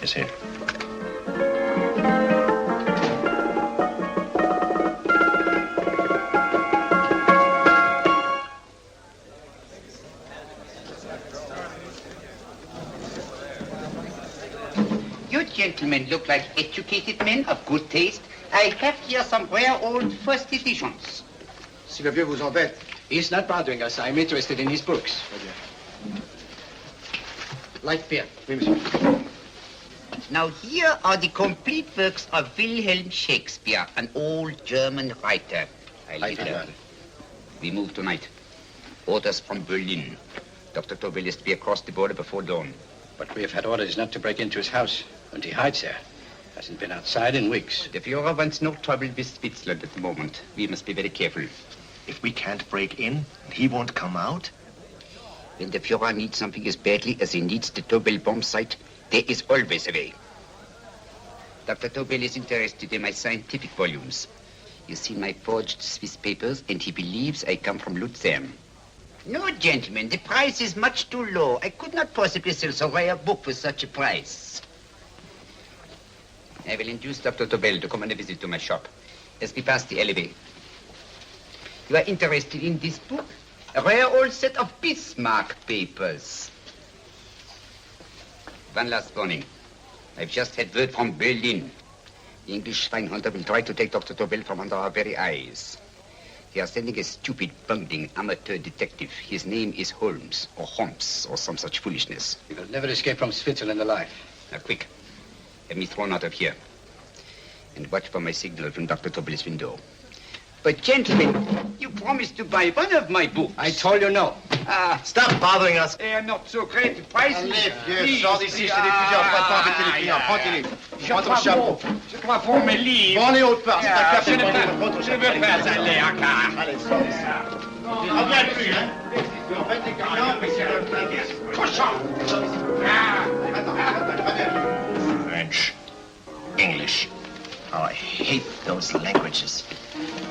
is here. You gentlemen look like educated men of good taste. I have here some rare old first editions. Si le vieux vous embête. He's not bothering us. I'm interested in his books. Light beer. Oui, monsieur. Now here are the complete works of Wilhelm Shakespeare, an old German writer. We move tonight. Orders from Berlin. Dr. Tobel is to be across the border before dawn. But we have had orders not to break into his house, and he hides there. Hasn't been outside in weeks. The Führer wants no trouble with Switzerland at the moment. We must be very careful. If we can't break in, and he won't come out? When the Führer needs something as badly as he needs the Tobel bomb site, there is always a way. Dr. Tobel is interested in my scientific volumes. He's seen my forged Swiss papers, and he believes I come from Luzern. No, gentlemen, the price is much too low. I could not possibly sell so rare a book for such a price. I will induce Dr. Tobel to come on a visit to my shop as we pass the alleyway. You are interested in this book? A rare old set of Bismarck papers. One last warning. I've just had word from Berlin. The English Schweinhunter will try to take Dr. Tobel from under our very eyes. They are sending a stupid, bungling amateur detective. His name is Holmes, or some such foolishness. He will never escape from Switzerland alive. Now, quick. Have me thrown out of here. And watch for my signal from Dr. Tobel's window. But, gentlemen, you promised to buy one of my books. I told you no. Stop bothering us. They are not so great prices. Allez, vieux, sors d'ici, je t'ai dit plusieurs fois de pas embêter les clients. Prends-les. Prends ton chapeau. Je crois pour mes livres. Prends les hautes parts, c'est un café. Je ne veux pas aller à car. Allez, sors d'ici. Tu reviens plus, hein. En fait, les clients, mais c'est le Cochon. French, English. Oh, I hate those languages.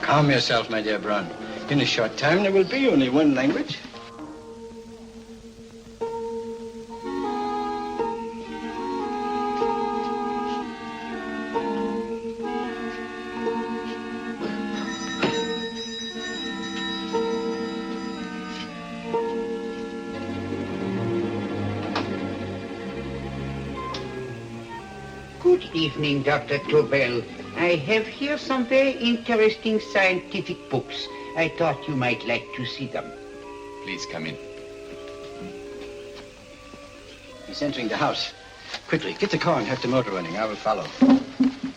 Calm yourself, my dear Brown. In a short time, there will be only one language. Good evening, Dr. Tobel. I have here some very interesting scientific books. I thought you might like to see them. Please come in. He's entering the house. Quickly, get the car and have the motor running. I will follow.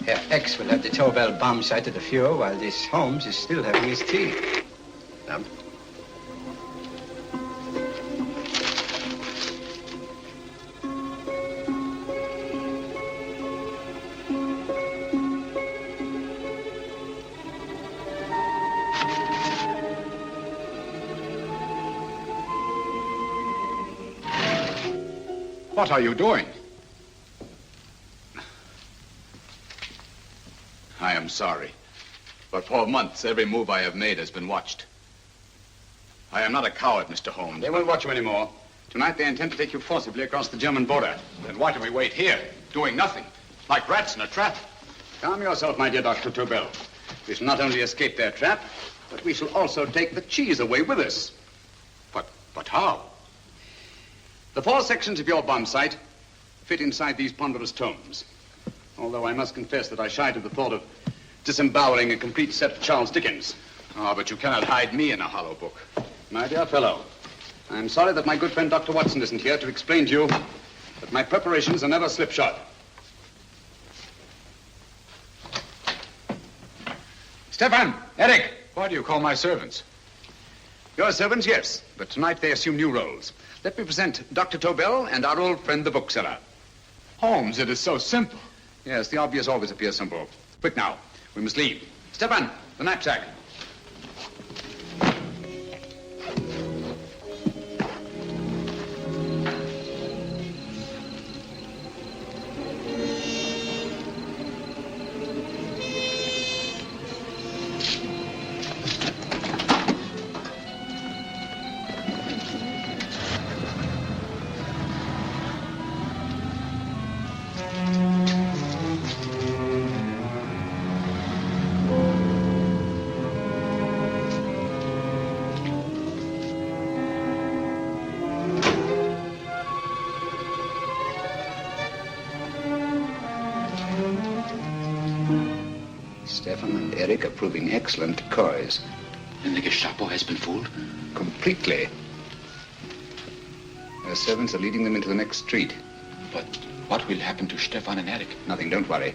Herr X will have the Tobel bomb sighted the Führer while this Holmes is still having his tea. Now, What are you doing? I am sorry, but for months every move I have made has been watched. I am not a coward, Mr. Holmes. They won't watch you anymore. Tonight they intend to take you forcibly across the German border. Then why do we wait here, doing nothing, like rats in a trap? Calm yourself, my dear Dr. Tobel. We shall not only escape their trap, but we shall also take the cheese away with us. But how? The 4 sections of your bomb sight fit inside these ponderous tomes. Although I must confess that I shied at the thought of disemboweling a complete set of Charles Dickens. Ah, but you cannot hide me in a hollow book. My dear fellow, I'm sorry that my good friend Dr. Watson isn't here to explain to you that my preparations are never slipshod. Stefan, Eric, why do you call my servants? Your servants, yes, but tonight they assume new roles. Let me present Dr. Tobel and our old friend, the bookseller. Holmes, it is so simple. Yes, the obvious always appears simple. Quick now, we must leave. Stefan, the knapsack. Stefan and Eric are proving excellent decoys. And the Gestapo has been fooled? Completely. Their servants are leading them into the next street. But what will happen to Stefan and Eric? Nothing, don't worry.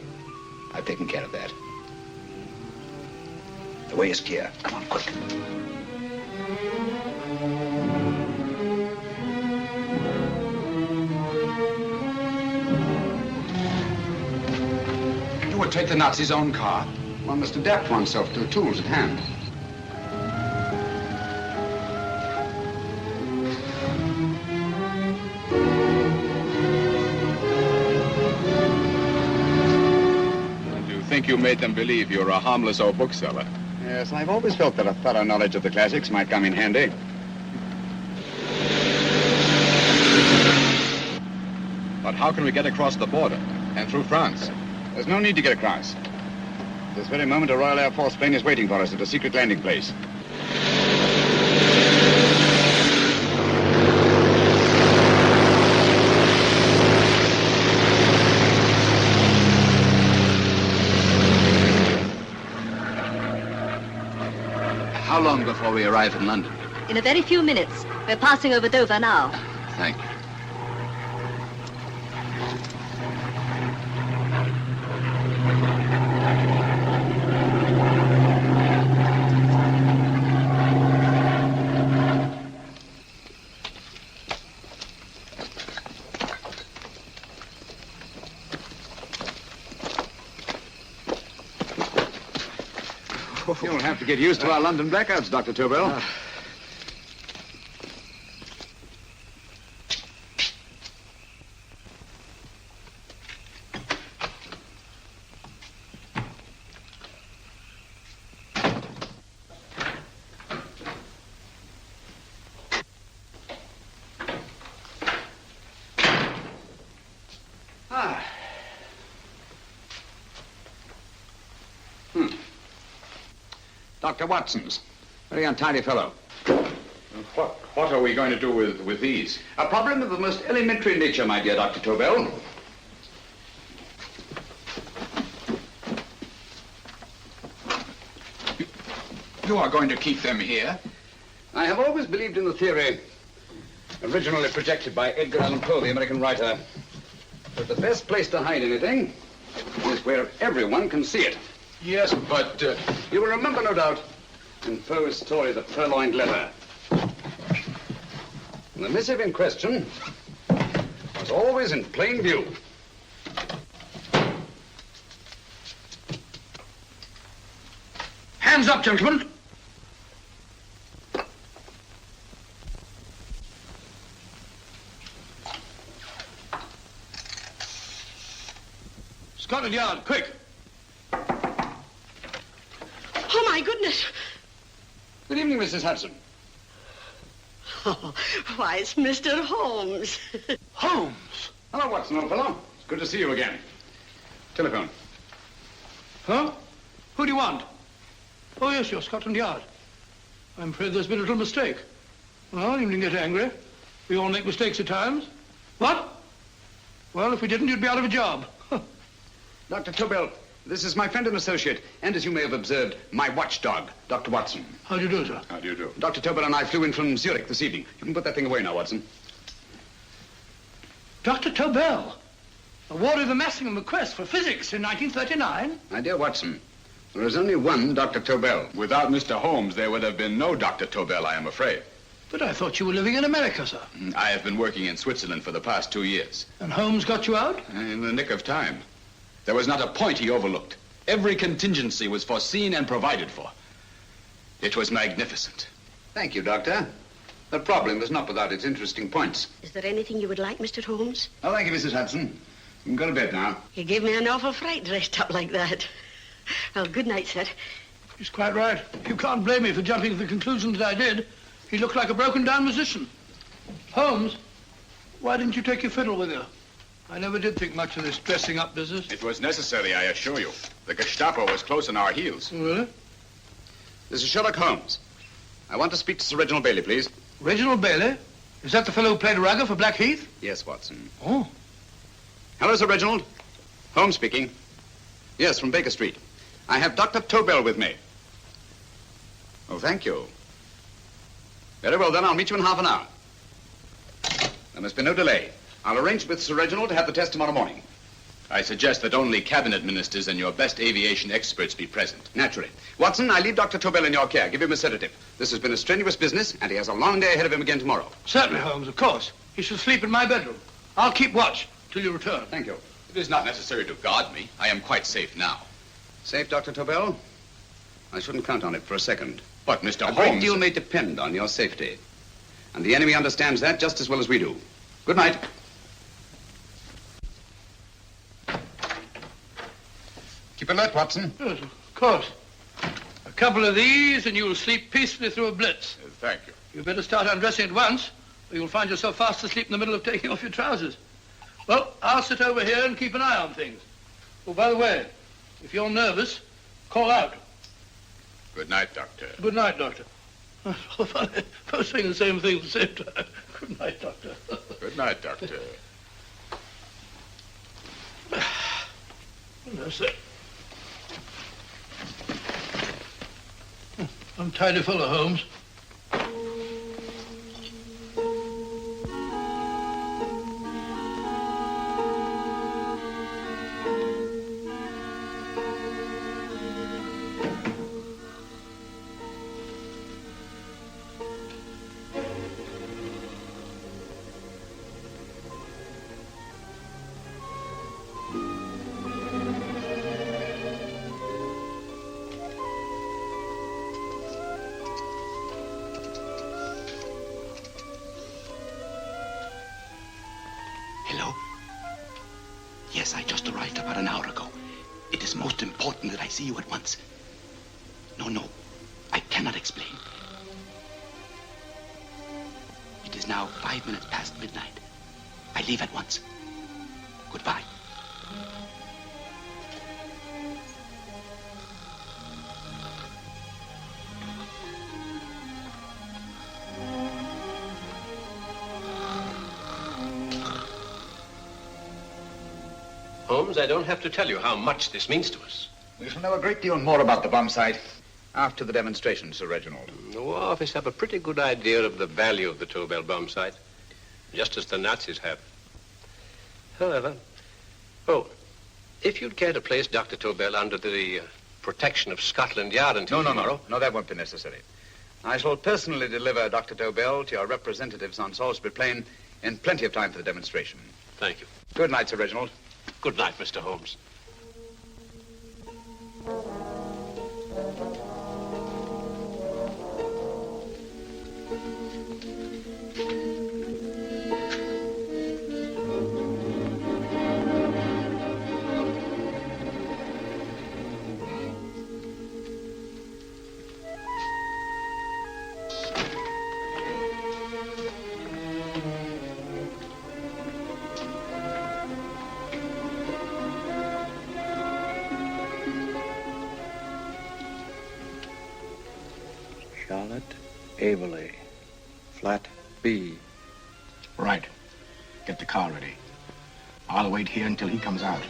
I've taken care of that. The way is clear. Come on, quick. You would take the Nazis' own car? One must adapt oneself to the tools at hand. I think you made them believe you're a harmless old bookseller. Yes, I've always felt that a thorough knowledge of the classics might come in handy. But how can we get across the border and through France? There's no need to get across. At this very moment, a Royal Air Force plane is waiting for us at a secret landing place. How long before we arrive in London? In a very few minutes. We're passing over Dover now. Thank you. You'll have to get used to our London blackouts, Dr. Tobel. Dr. Watson's. Very untidy fellow. What are we going to do with these? A problem of the most elementary nature, my dear Dr. Tobel. You are going to keep them here? I have always believed in the theory, originally projected by Edgar Allan Poe, the American writer, that the best place to hide anything is where everyone can see it. Yes, but... You will remember, no doubt, in Poe's story, The Purloined Letter. The missive in question was always in plain view. Hands up, gentlemen. Scotland Yard, quick. Oh, my goodness. Good evening, Mrs. Hudson. Oh, why, it's Mr. Holmes. Holmes. Hello, Watson, old fellow. It's good to see you again. Telephone. Huh? Who do you want? Oh, yes, you're Scotland Yard. I'm afraid there's been a little mistake. Well, you needn't get angry. We all make mistakes at times. What? Well, if we didn't, you'd be out of a job. Dr. Tobel, this is my friend and associate, and as you may have observed, my watchdog, Dr. Watson. How do you do, sir? How do you do? Dr. Tobel and I flew in from Zurich this evening. You can put that thing away now, Watson. Dr. Tobel, awarded the Massingham Bequest for physics in 1939. My dear Watson, there is only one Dr. Tobel. Without Mr. Holmes, there would have been no Dr. Tobel, I am afraid. But I thought you were living in America, sir. I have been working in Switzerland for the past 2 years. And Holmes got you out? In the nick of time. There was not a point he overlooked. Every contingency was foreseen and provided for. It was magnificent. Thank you, Doctor. The problem was not without its interesting points. Is there anything you would like, Mr. Holmes? Oh, thank you, Mrs. Hudson. You can go to bed now. You gave me an awful fright dressed up like that. Well, good night, sir. He's quite right. You can't blame me for jumping to the conclusion that I did. He looked like a broken-down musician. Holmes, why didn't you take your fiddle with you? I never did think much of this dressing-up business. It was necessary, I assure you. The Gestapo was close on our heels. Really? This is Sherlock Holmes. I want to speak to Sir Reginald Bailey, please. Reginald Bailey? Is that the fellow who played Rugger for Blackheath? Yes, Watson. Oh. Hello, Sir Reginald. Holmes speaking. Yes, from Baker Street. I have Dr. Tobel with me. Oh, thank you. Very well, then. I'll meet you in half an hour. There must be no delay. I'll arrange with Sir Reginald to have the test tomorrow morning. I suggest that only cabinet ministers and your best aviation experts be present. Naturally. Watson, I leave Dr. Tobel in your care. Give him a sedative. This has been a strenuous business, and he has a long day ahead of him again tomorrow. Certainly, Holmes, of course. He shall sleep in my bedroom. I'll keep watch till you return. Thank you. It is not necessary to guard me. I am quite safe now. Safe, Dr. Tobel? I shouldn't count on it for a second. But, Mr. A Holmes... great deal may depend on your safety. And the enemy understands that just as well as we do. Good night. Keep alert, Watson. Yes, of course. A couple of these and you'll sleep peacefully through a blitz. Thank you. You'd better start undressing at once, or you'll find yourself fast asleep in the middle of taking off your trousers. Well, I'll sit over here and keep an eye on things. Oh, by the way, if you're nervous, call out. Good night, Doctor. Good night, Doctor. Both saying the same thing at the same time. Good night, Doctor. Good night, Doctor. That's it. I'm tidy full of Holmes. Hello? Yes, I just arrived about an hour ago. It is most important that I see you at once. No, I cannot explain. It is now 5 minutes past midnight. I leave at once. Goodbye. Holmes, I don't have to tell you how much this means to us. We shall know a great deal more about the bomb site after the demonstration, Sir Reginald. The War Office have a pretty good idea of the value of the Tobel bomb site, just as the Nazis have. However, if you'd care to place Dr. Tobel under the protection of Scotland Yard until tomorrow... No, that won't be necessary. I shall personally deliver Dr. Tobel to your representatives on Salisbury Plain in plenty of time for the demonstration. Thank you. Good night, Sir Reginald. Good night, Mr. Holmes. Averley, flat B. Right. Get the car ready. I'll wait here until he comes out.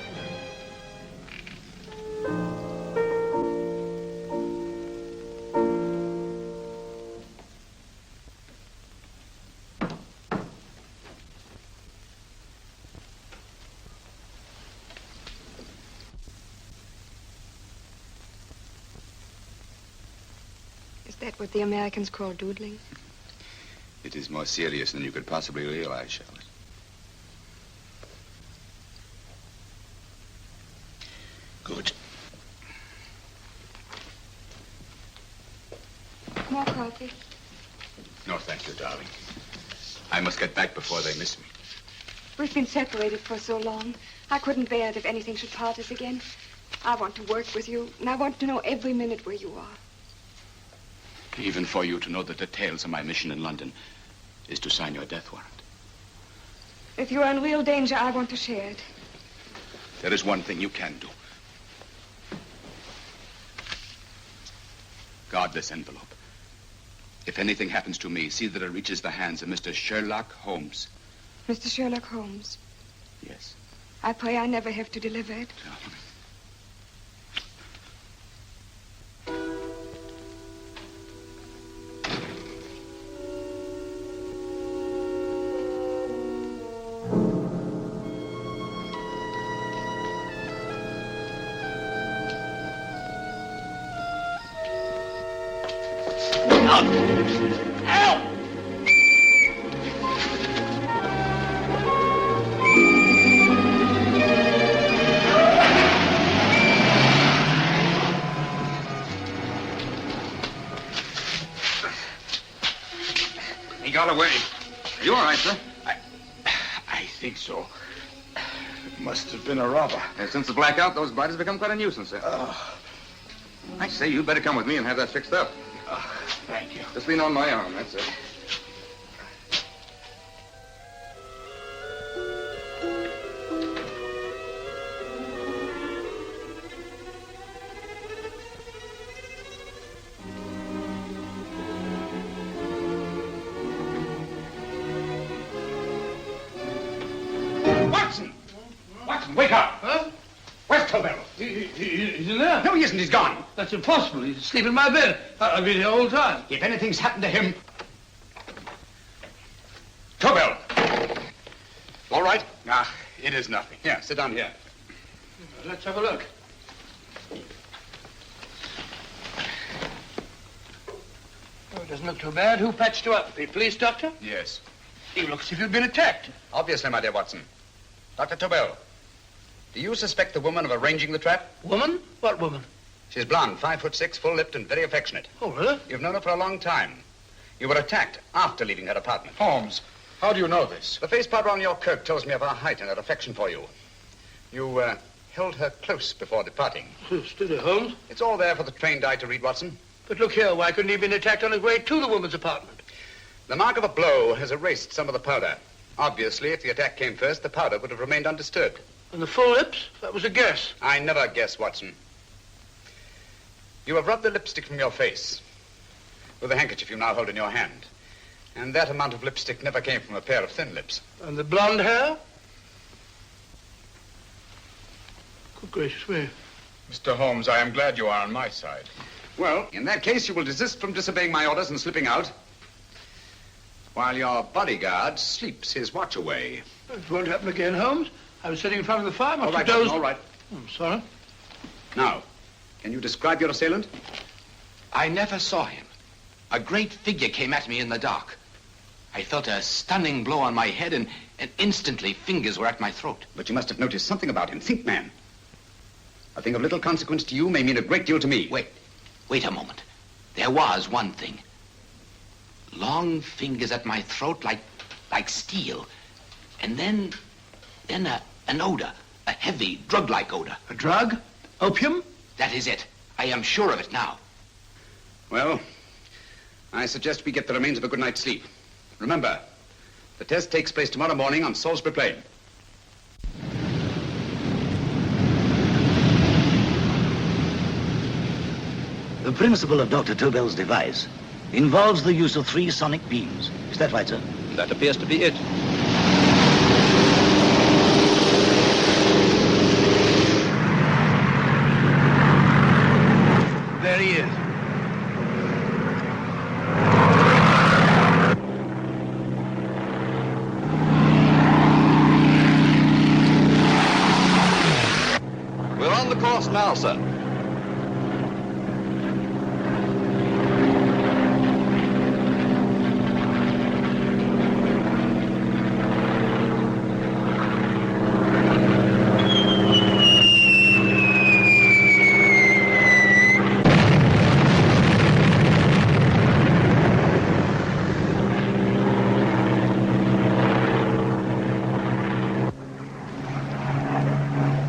Is that what the Americans call doodling? It is more serious than you could possibly realize, Charlotte. Good. More coffee? No, thank you, darling. I must get back before they miss me. We've been separated for so long. I couldn't bear it if anything should part us again. I want to work with you, and I want to know every minute where you are. Even for you to know the details of my mission in London is to sign your death warrant. If you're in real danger, I want to share it. There is one thing you can do. Guard this envelope. If anything happens to me, see that it reaches the hands of Mr. Sherlock Holmes. Mr. Sherlock Holmes. Yes. I pray I never have to deliver it. out! Help! He got away. Are you all right, sir? I think so. Must have been a robber. Since the blackout, those biters become quite a nuisance, sir. I say, you'd better come with me and have that fixed up. Thank you. Just lean on my arm, that's it. Watson, wake up! Huh? Where's Tobel? He's in there. No, he isn't. He's gone. That's impossible. He's asleep in my bed. I've been here all the time. If anything's happened to him... Tobel! All right? It is nothing. Here, sit down here. Let's have a look. Oh, it doesn't look too bad. Who patched you up? The police doctor? Yes. You look as if you'd been attacked. Obviously, my dear Watson. Dr. Tobel, do you suspect the woman of arranging the trap? Woman? What woman? She's blonde, 5'6", full-lipped, and very affectionate. Oh, really? You've known her for a long time. You were attacked after leaving her apartment. Holmes, how do you know this? The face powder on your coat tells me of her height and her affection for you. You held her close before departing. Steady, Holmes. It's all there for the trained eye to read, Watson. But look here, why couldn't he have been attacked on his way to the woman's apartment? The mark of a blow has erased some of the powder. Obviously, if the attack came first, the powder would have remained undisturbed. And the full lips? That was a guess. I never guess, Watson. You have rubbed the lipstick from your face with the handkerchief you now hold in your hand. And that amount of lipstick never came from a pair of thin lips. And the blonde hair? Good gracious me. Mr. Holmes, I am glad you are on my side. Well, in that case, you will desist from disobeying my orders and slipping out, while your bodyguard sleeps his watch away. It won't happen again, Holmes. I was sitting in front of the fire. All right, Watson, all right. I'm sorry. Now, can you describe your assailant? I never saw him. A great figure came at me in the dark. I felt a stunning blow on my head, and instantly fingers were at my throat. But you must have noticed something about him. Think, man. A thing of little consequence to you may mean a great deal to me. Wait a moment. There was one thing. Long fingers at my throat like steel. And then an odor, a heavy, drug-like odor. A drug? Opium? That is it. I am sure of it now. Well, I suggest we get the remains of a good night's sleep. Remember, the test takes place tomorrow morning on Salisbury Plain. The principle of Dr. Tobel's device involves the use of 3 sonic beams. Is that right, sir? That appears to be it. There he is. We're on the course now, sir.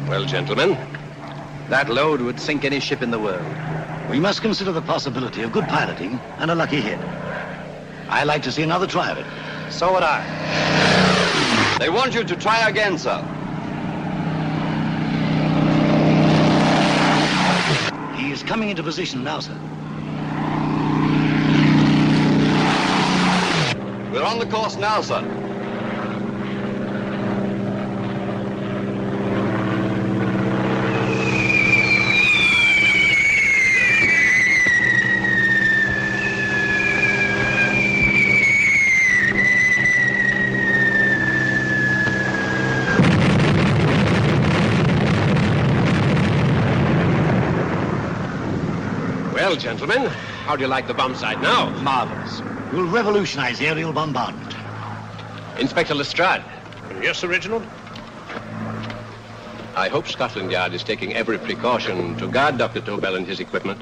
Well, gentlemen, that load would sink any ship in the world. We must consider the possibility of good piloting and a lucky hit. I like to see another try of it. So would I. They want you to try again, sir. He is coming into position now, sir. We're on the course now, sir. well, gentlemen, How do you like the bomb site now? Marvelous. We'll revolutionize aerial bombardment. Inspector Lestrade. Yes, Sir Reginald? I hope Scotland Yard is taking every precaution to guard Dr. Tobel and his equipment.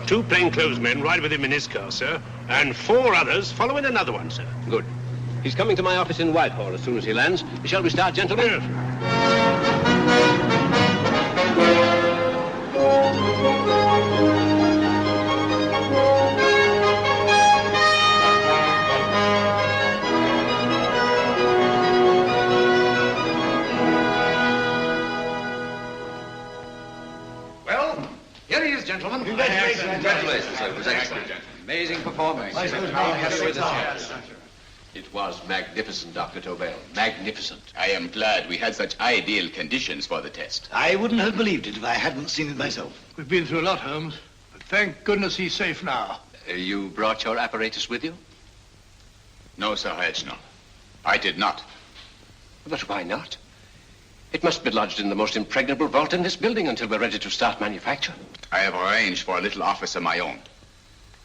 2 plainclothes men ride with him in his car, sir, and 4 others follow in another one, sir. Good. He's coming to my office in Whitehall as soon as he lands. Shall we start, gentlemen? Yes. Well, here he is, gentlemen. Congratulations, sir. It was excellent. Amazing performance. It was magnificent, Dr. Tobel. Magnificent. I am glad we had such ideal conditions for the test. I wouldn't have believed it if I hadn't seen it myself. We've been through a lot, Holmes, but thank goodness he's safe now. You brought your apparatus with you? No, Sir Reginald. I did not. But why not? It must be lodged in the most impregnable vault in this building until we're ready to start manufacture. I have arranged for a little office of my own.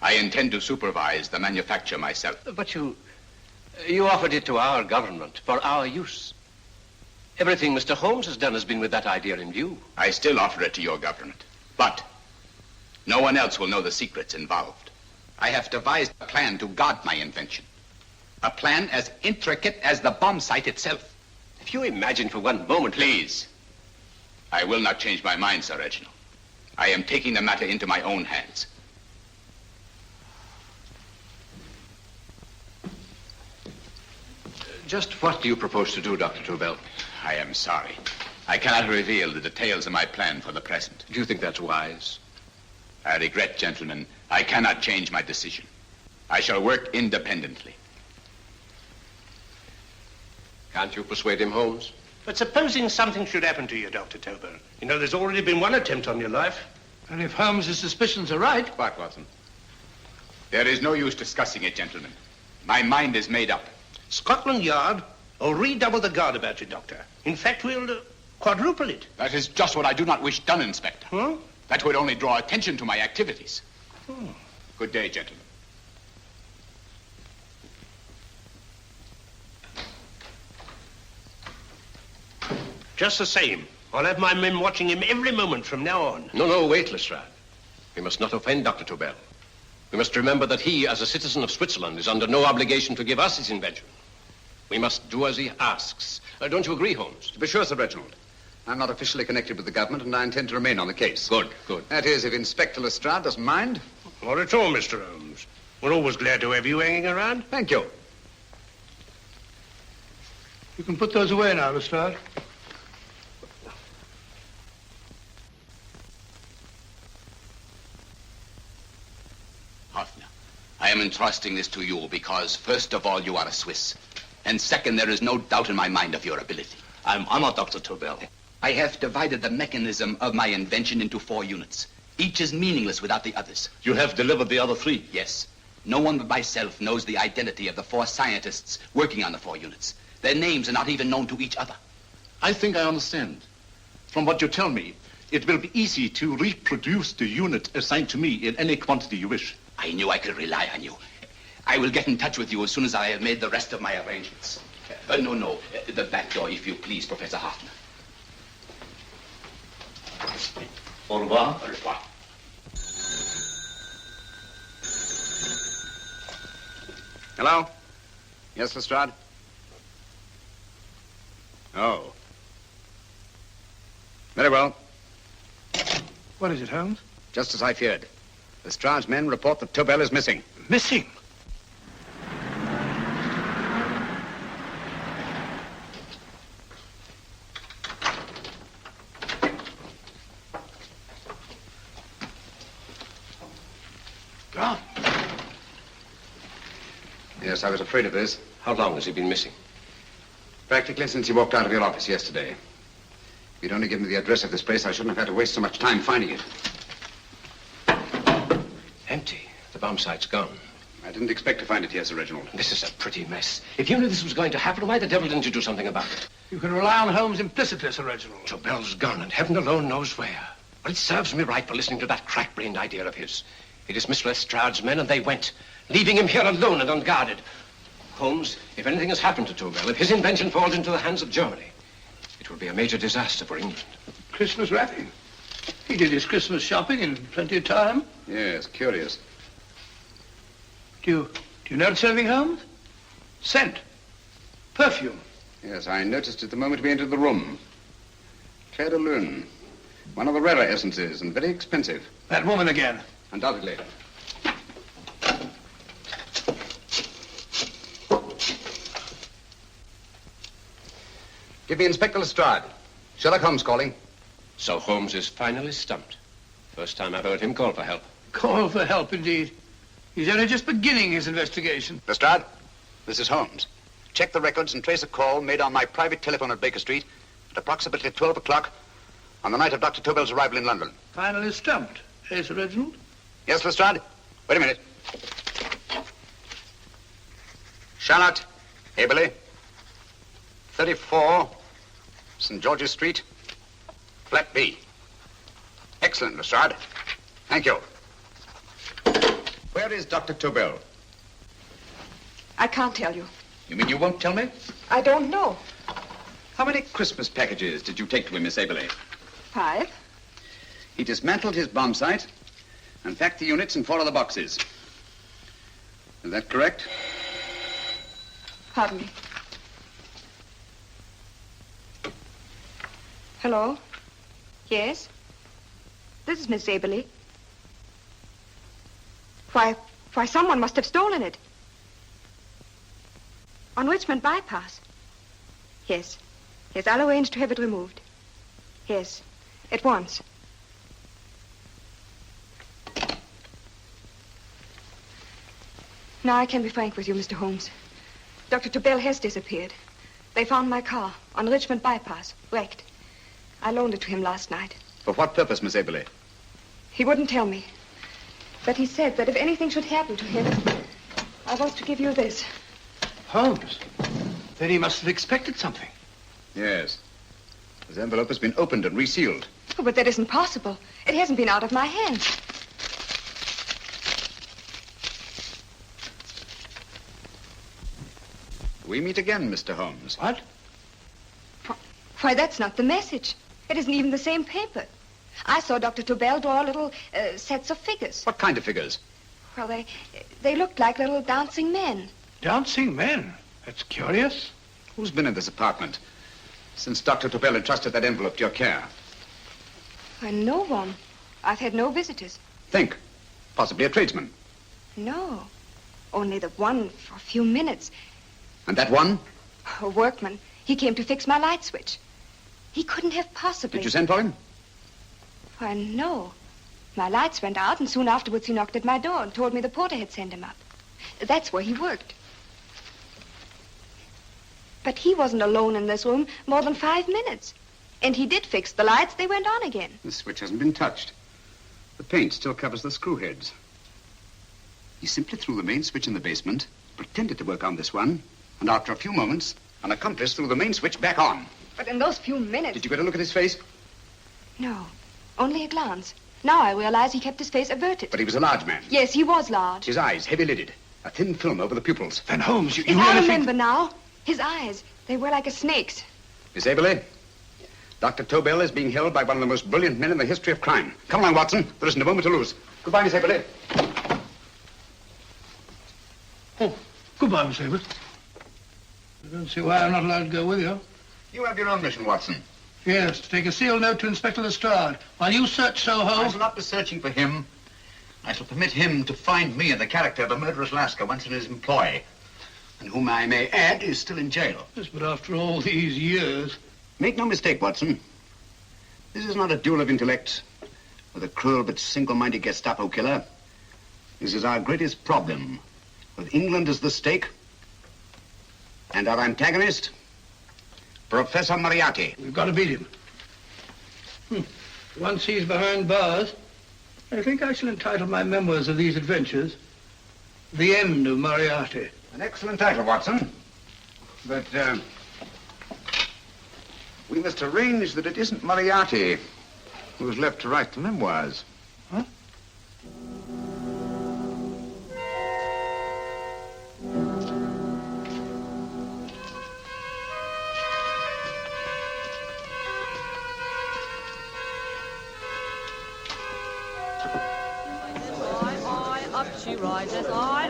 I intend to supervise the manufacture myself. But you offered it to our government for our use. Everything Mr. Holmes has done has been with that idea in view. I still offer it to your government, but no one else will know the secrets involved. I have devised a plan to guard my invention. A plan as intricate as the bomb site itself. If you imagine for one moment... Please. I will not change my mind, Sir Reginald. I am taking the matter into my own hands. Just what do you propose to do, Dr. Tobel? I am sorry. I cannot reveal the details of my plan for the present. Do you think that's wise? I regret, gentlemen, I cannot change my decision. I shall work independently. Can't you persuade him, Holmes? But supposing something should happen to you, Dr. Tobel. You know, there's already been one attempt on your life. And if Holmes' suspicions are right... What, Watson? There is no use discussing it, gentlemen. My mind is made up. Scotland Yard will redouble the guard about you, Doctor. In fact, we'll quadruple it. That is just what I do not wish done, Inspector. Huh? That would only draw attention to my activities. Good day, gentlemen. Just the same, I'll have my men watching him every moment from now on. No, wait, Lestrade. We must not offend Dr. Tobel. We must remember that he, as a citizen of Switzerland, is under no obligation to give us his invention. We must do as he asks. Don't you agree, Holmes? To be sure, Sir Reginald. I'm not officially connected with the government, and I intend to remain on the case. Good. That is, if Inspector Lestrade doesn't mind. Not at all, Mr. Holmes. We're always glad to have you hanging around. Thank you. You can put those away now, Lestrade. Hoffner, I am entrusting this to you because, first of all, you are a Swiss. And second, there is no doubt in my mind of your ability. I'm honored, Dr. Tobel. I have divided the mechanism of my invention into 4 units. Each is meaningless without the others. You have delivered the other 3? Yes. No one but myself knows the identity of the 4 scientists working on the 4 units. Their names are not even known to each other. I think I understand. From what you tell me, it will be easy to reproduce the unit assigned to me in any quantity you wish. I knew I could rely on you. I will get in touch with you as soon as I have made the rest of my arrangements. No. The back door, if you please, Professor Hoffner. Au revoir. Au revoir. Hello? Yes, Lestrade? Oh. Very well. What is it, Holmes? Just as I feared. Lestrade's men report that Tobel is missing. Missing? Gone. Yes, I was afraid of this. How long has he been missing? Practically since he walked out of your office yesterday. If you'd only given me the address of this place, I shouldn't have had to waste so much time finding it. Empty. The bomb site's gone. I didn't expect to find it here, Sir Reginald. This is a pretty mess. If you knew this was going to happen, why the devil didn't you do something about it? You can rely on Holmes implicitly, Sir Reginald. Tobel's gone, and heaven alone knows where. Well, it serves me right for listening to that crack-brained idea of his. He dismissed Lestrade's men and they went, leaving him here alone and unguarded. Holmes, if anything has happened to Tobel, if his invention falls into the hands of Germany, it will be a major disaster for England. Christmas wrapping. He did his Christmas shopping in plenty of time. Yes, curious. Do you notice anything, Holmes? Scent. Perfume. Yes, I noticed it the moment we entered the room. Clair de Lune. One of the rarer essences and very expensive. That woman again. Undoubtedly. Give me Inspector Lestrade. Sherlock Holmes calling. So Holmes is finally stumped. First time I've heard him call for help. Call for help, indeed. He's only just beginning his investigation. Lestrade, this is Holmes. Check the records and trace a call made on my private telephone at Baker Street at approximately 12 o'clock on the night of Dr. Tobel's arrival in London. Finally stumped. Eh, Sir Reginald? Yes, Lestrade? Wait a minute. Charlotte, Aberley, 34, St. George's Street, flat B. Excellent, Lestrade. Thank you. Where is Dr. Tobel? I can't tell you. You mean you won't tell me? I don't know. How many Christmas packages did you take to him, Miss Aberley? 5. He dismantled his bomb site and packed the units in 4 of the boxes. Is that correct? Pardon me. Hello? Yes? This is Miss Aberley. Why, someone must have stolen it. On Richmond Bypass. Yes. Yes, I'll arrange to have it removed. Yes, at once. Now I can be frank with you, Mr. Holmes. Dr. Tobel has disappeared. They found my car on Richmond Bypass, wrecked. I loaned it to him last night. For what purpose, Miss Aberley? He wouldn't tell me. But he said that if anything should happen to him, I was to give you this. Holmes? Then he must have expected something. Yes. His envelope has been opened and resealed. Oh, but that isn't possible. It hasn't been out of my hands. We meet again, Mr. Holmes. What? Why, that's not the message. It isn't even the same paper. I saw Dr. Tobel draw little sets of figures. What kind of figures? Well, they looked like little dancing men. Dancing men? That's curious. Who's been in this apartment since Dr. Tobel entrusted that envelope to your care? Why, no one. I've had no visitors. Think. Possibly a tradesman. No. Only the one for a few minutes. And that one? A workman. He came to fix my light switch. He couldn't have possibly... Did you send for him? Why, no. My lights went out, and soon afterwards he knocked at my door and told me the porter had sent him up. That's where he worked. But he wasn't alone in this room more than 5 minutes. And he did fix the lights. They went on again. The switch hasn't been touched. The paint still covers the screw heads. He simply threw the main switch in the basement, pretended to work on this one, and after a few moments, an accomplice threw the main switch back on. But in those few minutes... Did you get a look at his face? No, only a glance. Now I realize he kept his face averted. But he was a large man. Yes, he was large. His eyes heavy-lidded, a thin film over the pupils. Van Holmes, you I really remember now. His eyes, they were like a snake's. Miss Aberley, Dr. Tobel is being held by one of the most brilliant men in the history of crime. Come along, Watson. There isn't a moment to lose. Goodbye, Miss Aberley. Oh, goodbye, Miss Aberley. I don't see why I'm not allowed to go with you. You have your own mission, Watson. Yes, to take a sealed note to Inspector Lestrade. While you search Soho... I shall not be searching for him. I shall permit him to find me in the character of a murderous Lascar once in his employ, and whom I may add is still in jail. Yes, but after all these years... Make no mistake, Watson. This is not a duel of intellects with a cruel but single-minded Gestapo killer. This is our greatest problem, with England as the stake, and our antagonist, Professor Moriarty. We've got to beat him. Once he's behind bars, I think I shall entitle my memoirs of these adventures, The End of Moriarty. An excellent title, Watson. But, we must arrange that it isn't Moriarty who's left to write the memoirs. Huh? she rises, I,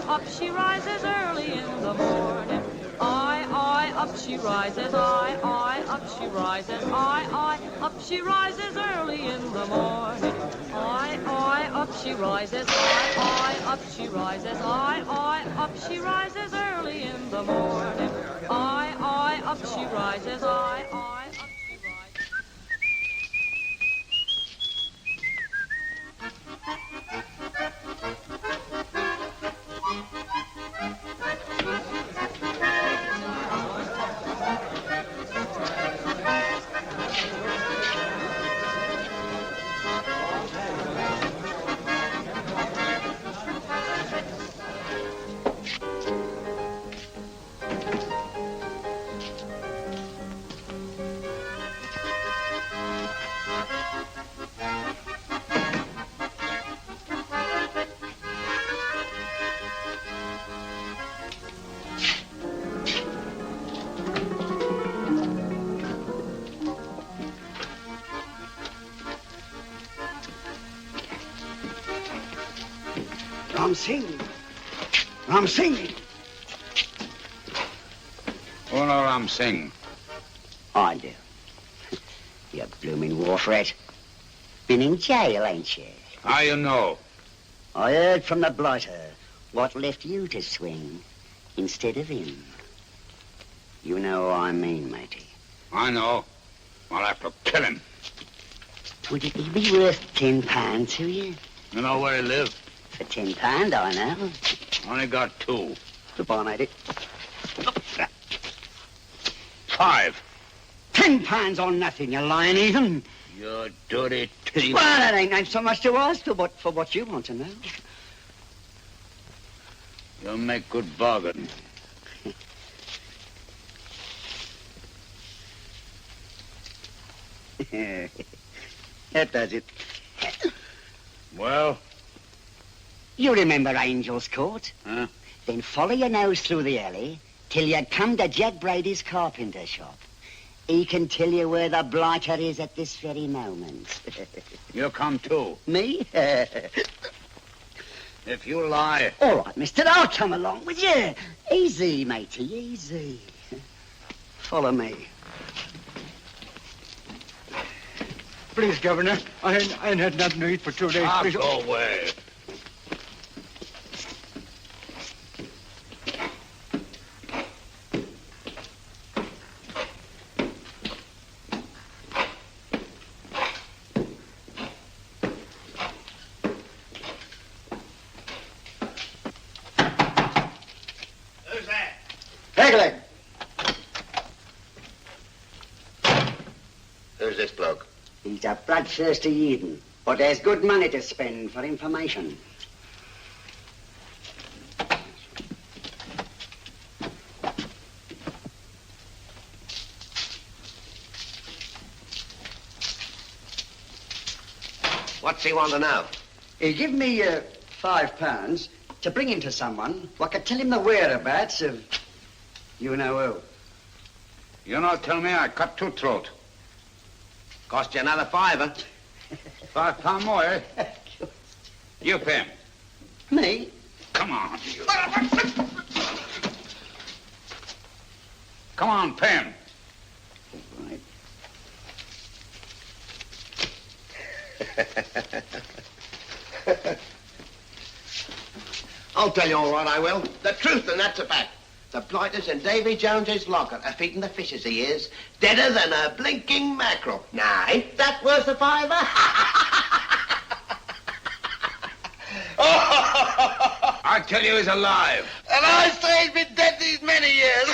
up she rises early in the morning. I, up she rises, I, up she rises, I, up she rises early in the morning. I, up she rises, I, up she rises, I, up she rises early in the morning. I, up she rises, I, up she rises. Ram Singh. Oh, no, Ram Singh. I do. You blooming wharf rat. Been in jail, ain't you? How you know? I heard from the blighter what left you to swing instead of him. You know what I mean, matey. I know. I'll have to kill him. Would it be worth £10 to you? You know where he lives? For £10, I know. Only got 2. Goodbye, matey. 5. £10 on nothing, you lying heathen. You dirty thief. Well, that ain't so much to ask for what you want to know. You'll make good bargain. That does it. Well? You remember Angel's Court? Huh? Then follow your nose through the alley till you come to Jack Brady's carpenter shop. He can tell you where the blighter is at this very moment. You come too. Me? If you lie... All right, mister, I'll come along with you. Easy, matey, easy. Follow me. Please, Governor, I ain't had nothing to eat for 2 days. I'll go away. Who's this bloke? He's a bloodthirsty heathen, but there's good money to spend for information. What's he want to know? He give me £5 to bring him to someone who could tell him the whereabouts of you know who. You not tell me I cut 2 throat. Cost you another £5. £5 more, eh? You pay him. Me? Come on, you. Come on, pay him. Right. I'll tell you all right, I will. The truth, and that's a fact. The blighter's in Davy Jones's locker, feeding the fishes he is, deader than a blinking mackerel. Now, ain't that worth a £5? I tell you he's alive. And I say he's been dead these many years.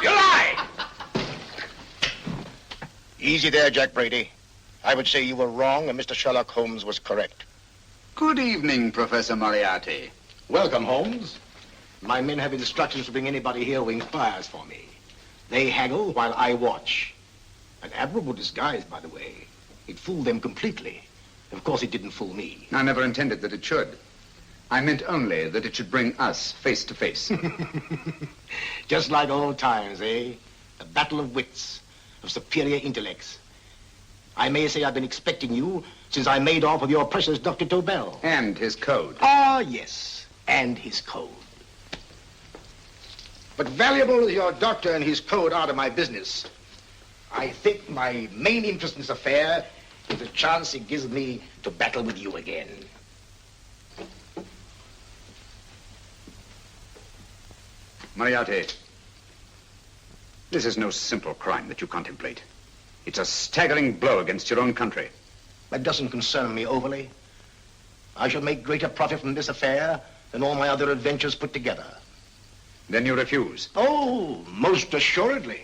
You lie! Easy there, Jack Brady. I would say you were wrong and Mr. Sherlock Holmes was correct. Good evening, Professor Moriarty. Welcome, Holmes. My men have instructions to bring anybody here who inquires for me. They haggle while I watch. An admirable disguise, by the way. It fooled them completely. Of course, it didn't fool me. I never intended that it should. I meant only that it should bring us face to face. Just like old times, eh? A battle of wits, of superior intellects. I may say I've been expecting you since I made off with your precious Dr. Tobel. And his code. Ah, yes, and his code. But valuable as your doctor and his code are to my business, I think my main interest in this affair is the chance it gives me to battle with you again. Moriarty, this is no simple crime that you contemplate. It's a staggering blow against your own country. That doesn't concern me overly. I shall make greater profit from this affair than all my other adventures put together. Then you refuse? Oh, most assuredly.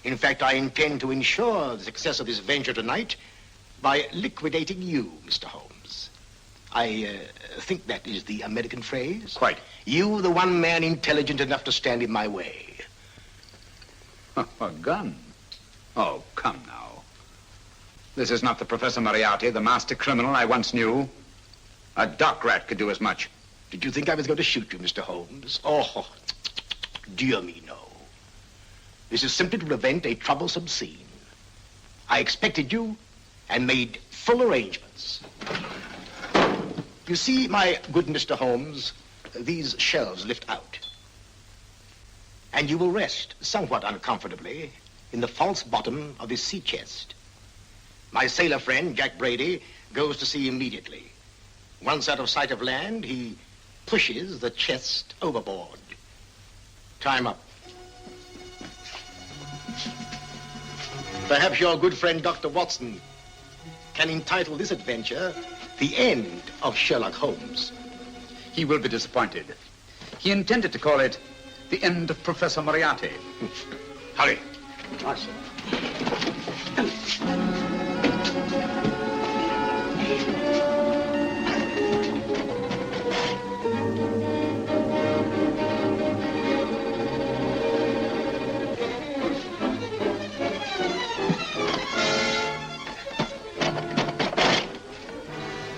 In fact, I intend to ensure the success of this venture tonight by liquidating you, Mr. Holmes. I think that is the American phrase. Quite. You, the one man intelligent enough to stand in my way. A gun? Oh, come now. This is not the Professor Moriarty, the master criminal I once knew. A dock rat could do as much. Did you think I was going to shoot you, Mr. Holmes? Oh, dear me, no. This is simply to prevent a troublesome scene. I expected you and made full arrangements. You see, my good Mr. Holmes, these shelves lift out. And you will rest somewhat uncomfortably in the false bottom of this sea chest. My sailor friend, Jack Brady, goes to sea immediately. Once out of sight of land, he pushes the chest overboard. Time up. Perhaps your good friend, Dr. Watson, can entitle this adventure The End of Sherlock Holmes. He will be disappointed. He intended to call it The End of Professor Moriarty. Hurry. Awesome.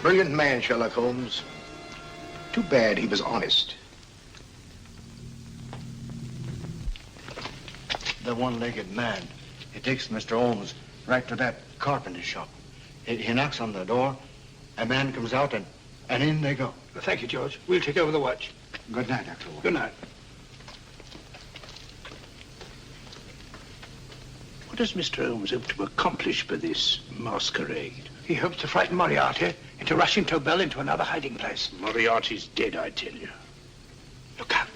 Brilliant man, Sherlock Holmes. Too bad he was honest. The one-legged man. He takes Mr. Holmes right to that carpenter shop. He knocks on the door. A man comes out and in they go. Thank you, George. We'll take over the watch. Good night, Dr. Holmes. Good night. What does Mr. Holmes hope to accomplish by this masquerade? He hopes to frighten Moriarty into rushing Tobel into another hiding place. Moriarty's dead, I tell you. Look out.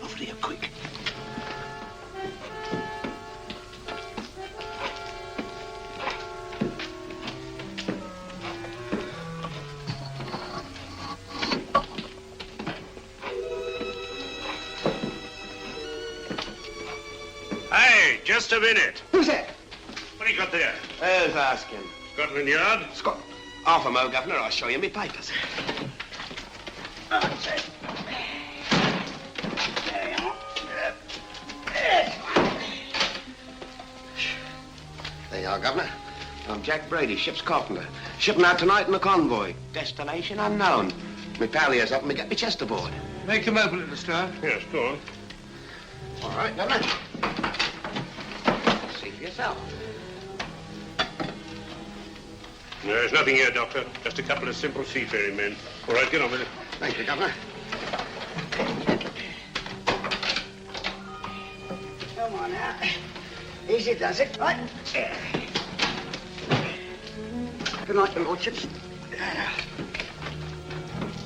Over here, quick. Hey, just a minute. Who's that? What do you got there? Who's asking? Scotland Yard? Scotland. Half a mo, Governor. I'll show you me papers. There you are, Governor. I'm Jack Brady, ship's carpenter. Shipping out tonight in a convoy. Destination unknown. Me pal here's helping me get me chest aboard. Make him open it, Lestrade. Yes, go on. All right, Governor. See for yourself. There's nothing here, Doctor. Just a couple of simple seafaring men. All right, get on with it. Thank you, Governor. Come on now. Easy does it, right? Good night, your lordships.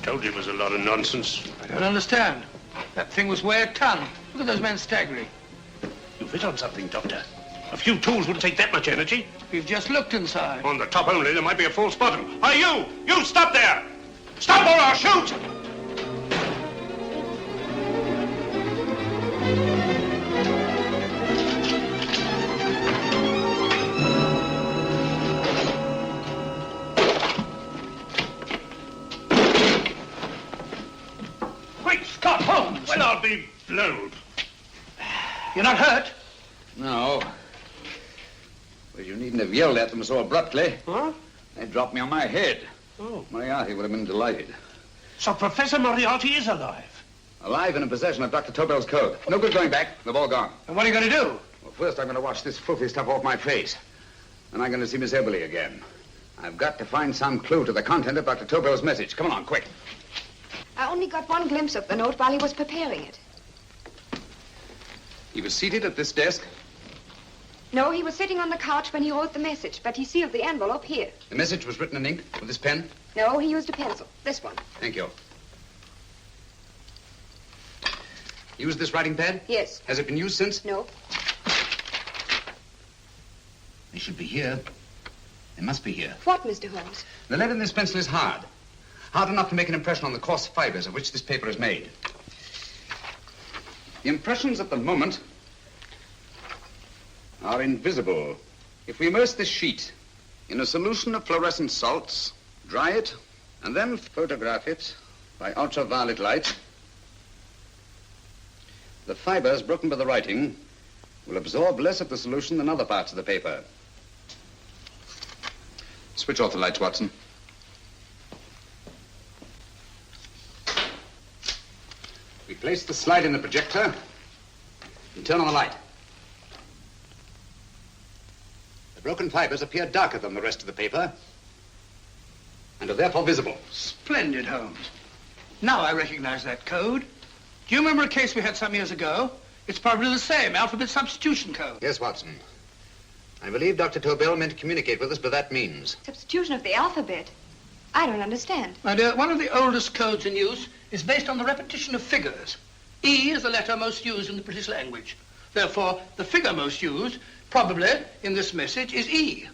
Told you it was a lot of nonsense. I don't understand. That thing was weigh a ton. Look at those men staggering. You've hit on something, Doctor. A few tools wouldn't take that much energy. We've just looked inside. On the top only, there might be a false bottom. Hey, you! You stop there! Stop or I'll shoot! Quick, Scott Holmes! Well, I'll be blowed. You're not hurt? No. Well, you needn't have yelled at them so abruptly. Huh? They dropped me on my head. Oh. Moriarty would have been delighted. So Professor Moriarty is alive? Alive and in possession of Dr. Tobel's code. No good going back. They've all gone. And what are you going to do? Well, first I'm going to wash this filthy stuff off my face. And I'm going to see Miss Eberly again. I've got to find some clue to the content of Dr. Tobel's message. Come on, quick. I only got one glimpse of the note while he was preparing it. He was seated at this desk. No, he was sitting on the couch when he wrote the message, but he sealed the envelope here. The message was written in ink with this pen? No, he used a pencil. This one. Thank you. Used this writing pad? Yes. Has it been used since? No. They should be here. They must be here. What, Mr. Holmes? The lead in this pencil is hard. Hard enough to make an impression on the coarse fibers of which this paper is made. The impressions at the moment are invisible. If we immerse this sheet in a solution of fluorescent salts, dry it, and then photograph it by ultraviolet light, the fibers broken by the writing will absorb less of the solution than other parts of the paper. Switch off the lights, Watson. We place the slide in the projector and turn on the light. The broken fibers appear darker than the rest of the paper and are therefore visible. Splendid, Holmes. Now I recognize that code. Do you remember a case we had some years ago? It's probably the same, alphabet substitution code. Yes, Watson. I believe Dr. Tobel meant to communicate with us by that means. Substitution of the alphabet? I don't understand. My dear, one of the oldest codes in use is based on the repetition of figures. E is the letter most used in the British language. Therefore, the figure most used, probably in this message, is E.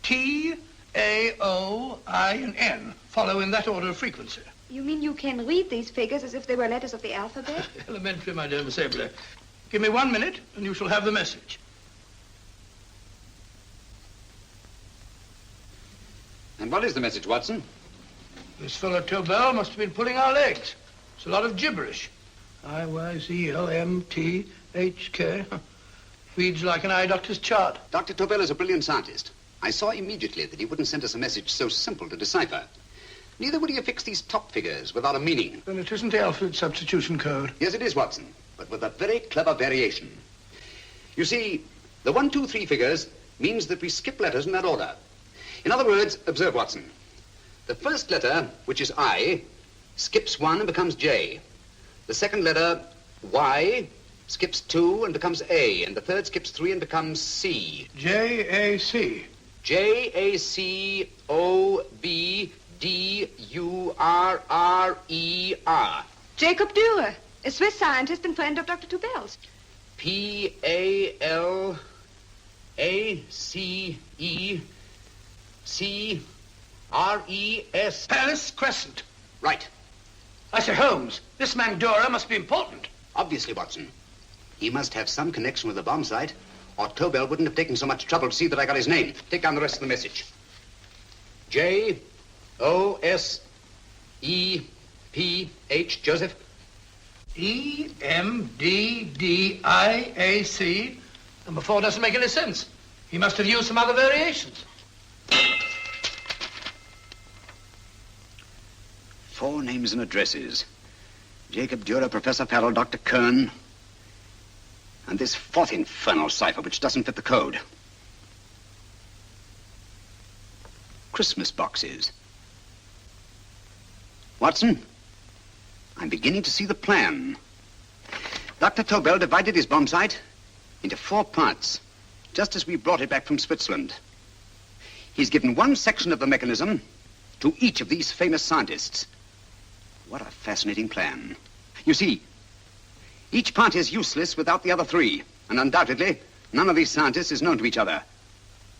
T, A, O, I, and N follow in that order of frequency. You mean you can read these figures as if they were letters of the alphabet? Elementary, my dear Miss Eberly. Give me 1 minute, and you shall have the message. And what is the message, Watson? This fellow Tobel must have been pulling our legs. It's a lot of gibberish. I-Y-Z-L-M-T-H-K. Reads like an eye doctor's chart. Dr. Tobel is a brilliant scientist. I saw immediately that he wouldn't send us a message so simple to decipher. Neither would he have fixed these top figures without a meaning. Then it isn't the alphabet substitution code. Yes, it is, Watson, but with a very clever variation. You see, the 1, 2, 3 figures means that we skip letters in that order. In other words, observe, Watson. The first letter, which is I, skips 1 and becomes J. The second letter, Y, skips 2 and becomes A. And the third skips 3 and becomes C. J-A-C. J-A-C-O-B-D-U-R-R-E-R. Jacob Dürer, a Swiss scientist and friend of Dr. Tobel's. P-A-L-A-C-E-C-R-E-S. Palace Crescent. Right. I say, Holmes, this man Dürer must be important. Obviously, Watson. He must have some connection with the bomb site, or Tobel wouldn't have taken so much trouble to see that I got his name. Take down the rest of the message. J-O-S-E-P-H, Joseph. E-M-D-D-I-A-C. Number 4 doesn't make any sense. He must have used some other variations. 4 names and addresses. Jacob Dürer, Professor Farrell, Dr. Kern, and this 4th infernal cipher, which doesn't fit the code. Christmas boxes. Watson, I'm beginning to see the plan. Dr. Tobel divided his bomb site into 4 parts, just as we brought it back from Switzerland. He's given one section of the mechanism to each of these famous scientists. What a fascinating plan. You see, each part is useless without the other 3, and undoubtedly, none of these scientists is known to each other.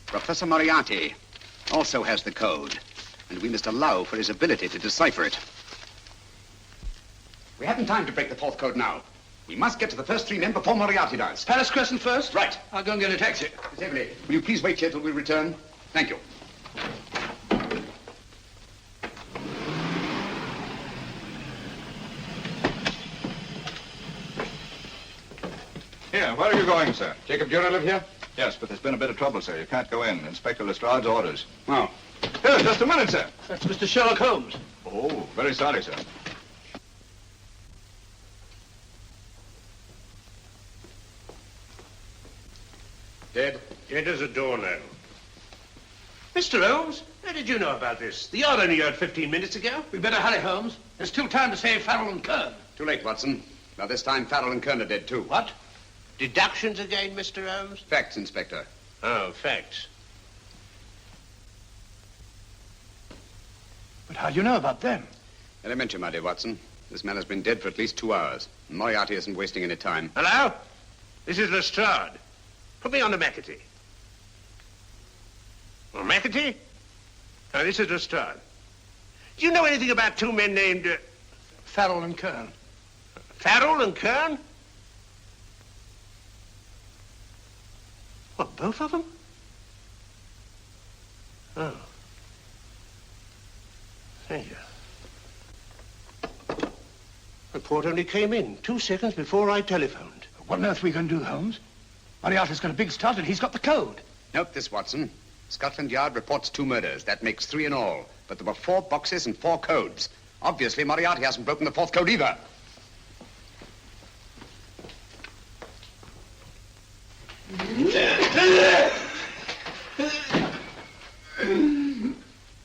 Professor Moriarty also has the code, and we must allow for his ability to decipher it. We haven't time to break the 4th code now. We must get to the first 3 men before Moriarty does. Palace Crescent first? Right. I'll go and get a taxi. Miss Eberly, will you please wait here till we return? Thank you. Here, where are you going, sir? Jacob Dürer live here? Yes, but there's been a bit of trouble, sir. You can't go in. Inspector Lestrade's orders. Oh. Here, just a minute, sir. That's Mr. Sherlock Holmes. Oh, very sorry, sir. Dead? Dead as a doornail. Mr. Holmes, how did you know about this? The yard only heard 15 minutes ago. We better hurry, Holmes. There's still time to save Farrell and Kern. Too late, Watson. By this time, Farrell and Kern are dead, too. What? Deductions again, Mr. Holmes? Facts, Inspector. Oh, facts. But how do you know about them? Elementary, my dear Watson. This man has been dead for at least 2 hours. Moriarty isn't wasting any time. Hello? This is Lestrade. Put me on to McAtee. Oh, McAtee? Oh, this is Lestrade. Do you know anything about two men named... Farrell and Kern. Farrell and Kern? What, both of them? Oh. Thank you. Report only came in 2 seconds before I telephoned. What on earth are we going to do, Holmes? Moriarty's got a big start and he's got the code. Note this, Watson. Scotland Yard reports 2 murders. That makes 3 in all. But there were 4 boxes and 4 codes. Obviously, Moriarty hasn't broken the 4th code either.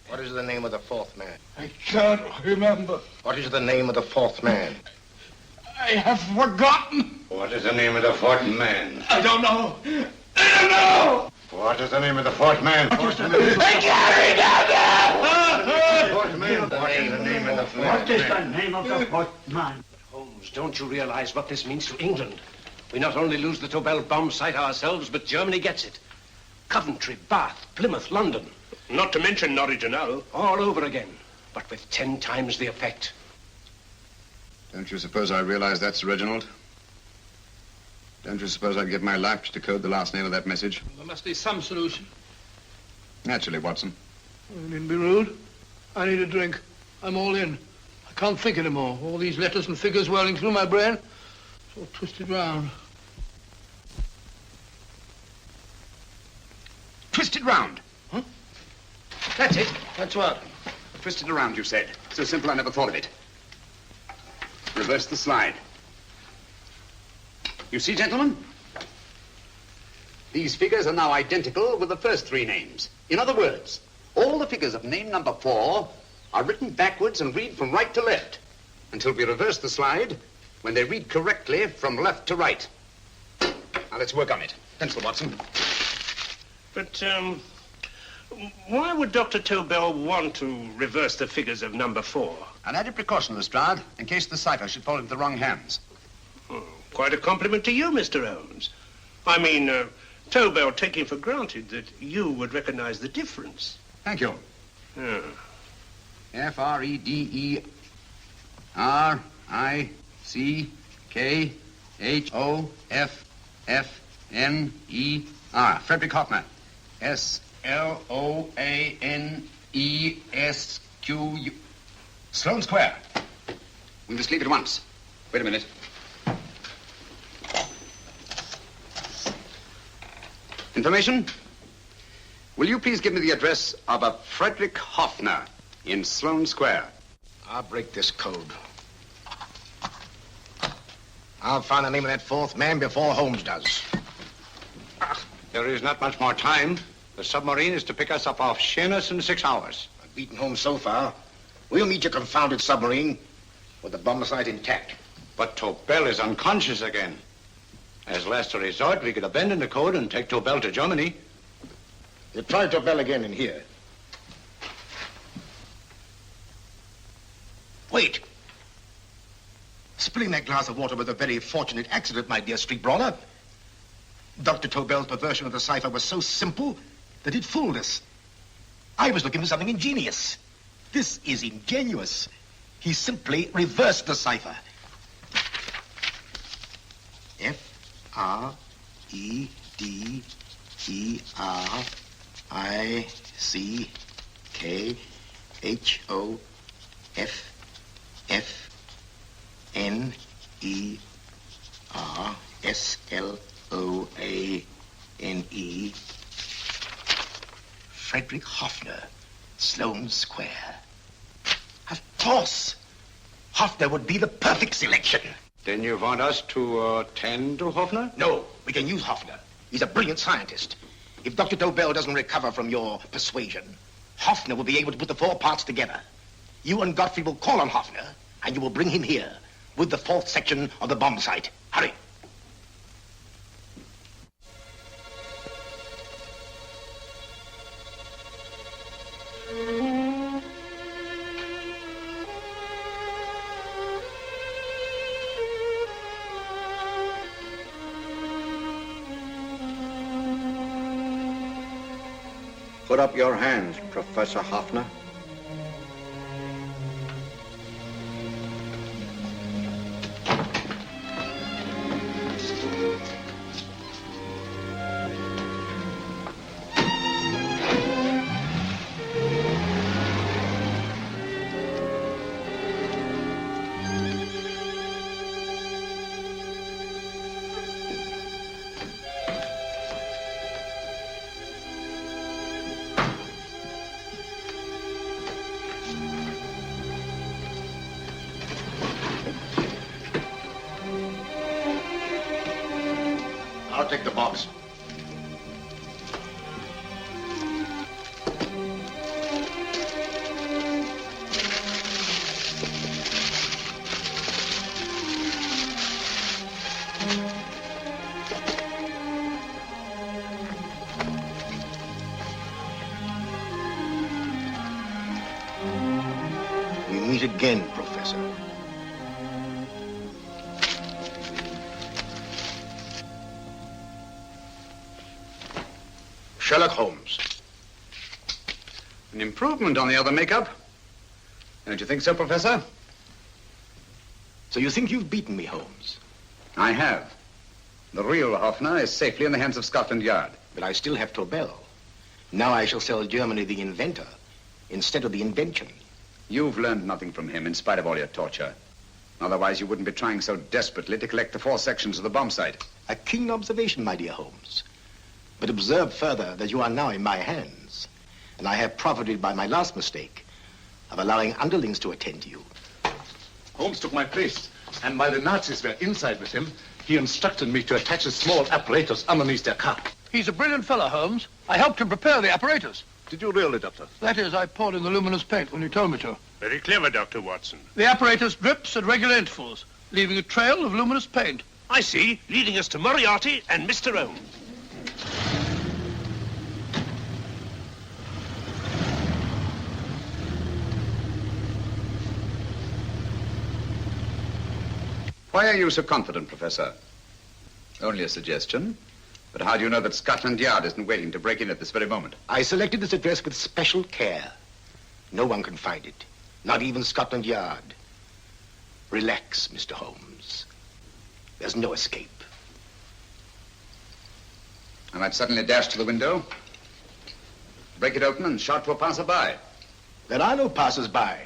What is the name of the 4th man? I can't remember. What is the name of the 4th man? I have forgotten. What is the name of the 4th man? I don't know. I don't know. What is the name of the 4th man? I can't remember. 4th man. What is the name of the 4th man? What is the name of the 4th man? Holmes, don't you realize what this means to England? We not only lose the Tobel bomb site ourselves, but Germany gets it. Coventry, Bath, Plymouth, London. Not to mention Norwich and Hull. All over again, but with 10 times the effect. Don't you suppose I realize that's Reginald? Don't you suppose I'd give my life to decode the last name of that message? There must be some solution. Naturally, Watson. You needn't be rude. I need a drink. I'm all in. I can't think anymore. All these letters and figures whirling through my brain. It's all twisted round. Twisted round? Huh? That's it. That's what? Twisted around, you said. So simple I never thought of it. Reverse the slide. You see, gentlemen? These figures are now identical with the first 3 names. In other words, all the figures of name number 4 are written backwards and read from right to left until we reverse the slide when they read correctly from left to right. Now, let's work on it. Pencil, Watson. But, why would Dr. Tobel want to reverse the figures of number 4? An added precaution, Lestrade, in case the cipher should fall into the wrong hands. Oh, quite a compliment to you, Mr. Holmes. I mean, Tobel taking for granted that you would recognize the difference. Thank you. Oh. F-R-E-D-E-R-I-C-K-H-O-F-F-N-E-R. Frederick Hoffner. S-L-O-A-N-E-S-Q-U. Sloane Square. We must leave at once. Wait a minute. Information? Will you please give me the address of a Frederick Hoffner in Sloane Square? I'll break this code. I'll find the name of that 4th man before Holmes does. There is not much more time. The submarine is to pick us up off Sheerness in 6 hours. I've beaten Holmes so far. We'll meet your confounded submarine with the bomb site intact. But Tobel is unconscious again. As last resort, we could abandon the code and take Tobel to Germany. You try Tobel again in here. Wait. Spilling that glass of water was a very fortunate accident, my dear street brawler. Dr. Tobel's perversion of the cipher was so simple that it fooled us. I was looking for something ingenious. This is ingenuous. He simply reversed the cipher. F-R-E-D-E-R-I-C-K-H-O-F-N-E-R-S-L-O-A-N-E. Frederick Hoffner, Sloane Square. Of course. Hoffner would be the perfect selection. Then you want us to tend to Hoffner? No, we can use Hoffner. He's a brilliant scientist. If Dr. Tobel doesn't recover from your persuasion, Hoffner will be able to put the 4 parts together. You and Godfrey will call on Hoffner, and you will bring him here with the 4th section of the bomb site. Hurry. Put up your hands, Professor Hoffner. I'll take the box. We meet again, Professor. Sherlock Holmes. An improvement on the other makeup. Don't you think so, Professor? So you think you've beaten me, Holmes? I have. The real Hoffner is safely in the hands of Scotland Yard. But I still have Tobel. Now I shall sell Germany the inventor instead of the invention. You've learned nothing from him in spite of all your torture. Otherwise you wouldn't be trying so desperately to collect the 4 sections of the bomb site. A keen observation, my dear Holmes. But observe further that you are now in my hands, and I have profited by my last mistake of allowing underlings to attend to you. Holmes took my place, and while the Nazis were inside with him, he instructed me to attach a small apparatus underneath their car. He's a brilliant fellow, Holmes. I helped him prepare the apparatus. Did you really, Doctor? That is, I poured in the luminous paint when you told me to. Very clever, Dr. Watson. The apparatus drips at regular intervals, leaving a trail of luminous paint. I see, leading us to Moriarty and Mr. Holmes. Why are you so confident, Professor? Only a suggestion. But how do you know that Scotland Yard isn't waiting to break in at this very moment? I selected this address with special care. No one can find it, not even Scotland Yard. Relax, Mr. Holmes. There's no escape. I might suddenly dash to the window, break it open, and shout to a passerby. There are no passers-by.